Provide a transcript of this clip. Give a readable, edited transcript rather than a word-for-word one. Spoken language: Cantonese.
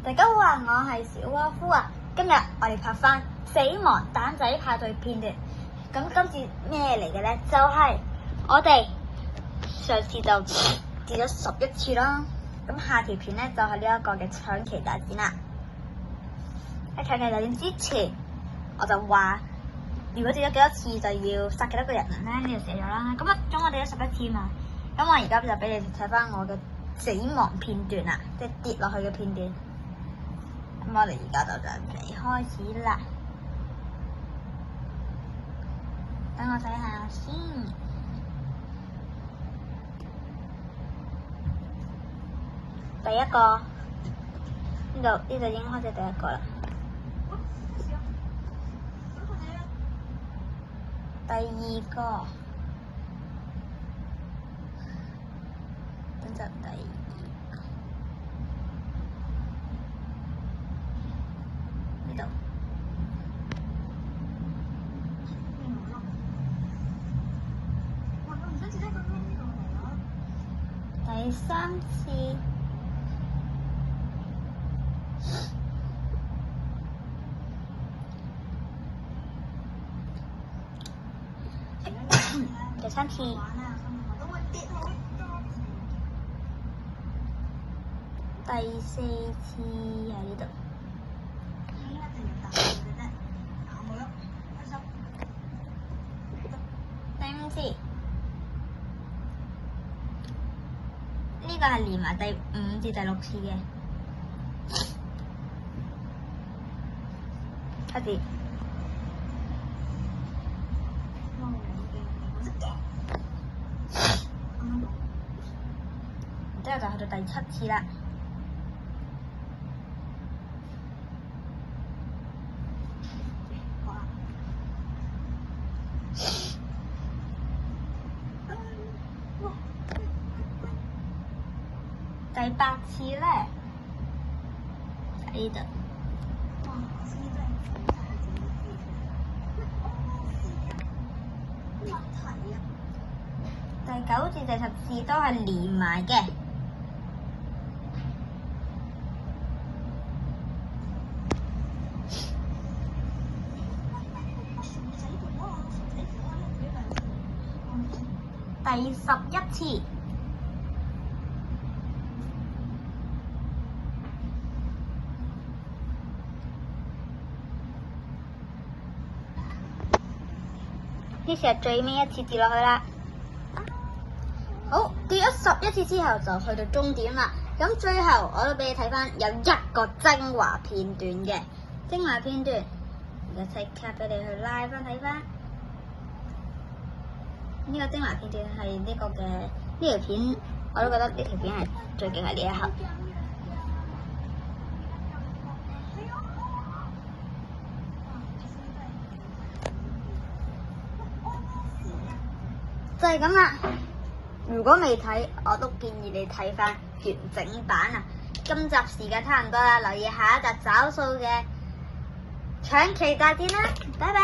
大家好啊，我係小窩夫啊。今日我哋拍翻死亡蛋仔派對片段。咁今次咩嚟嘅呢？就係我哋上次就跌咗11次啦。咁下條片呢，就係呢一個嘅搶旗大戰啦。喺搶旗大戰之前，我就話如果跌咗幾多次就要殺幾多個人呢？呢度寫咗啦。咁總我跌咗11次嘛。咁我而家就俾你睇翻我嘅死亡片段啦，即係跌落去嘅片段。咁我哋而家就準備開始啦。等我睇下先。第一個呢度已經開始第一個啦。第二個，等陣第二個呢度。第三次。第三次。第四次喺呢度。第五次。呢個係連埋第5至第6次嘅。開始。之後就去到第7次啦。第8次咧，喺呢度。第9至第10次都係連埋嘅。第11次。呢次係最尾一次跌落去啦。好，跌咗11次之後就去到終點啦。咁最後我都俾你睇翻有一個精華片段嘅精華片段，而家即刻俾你去拉翻睇翻。呢個精華片段係呢個嘅呢條片，我都覺得呢條片係最勁係呢一刻。就係咁啦。如果未睇，我都建議你睇翻完整版啊！今集時間差唔多啦，留意下一集找數嘅搶旗大戰啦！拜拜。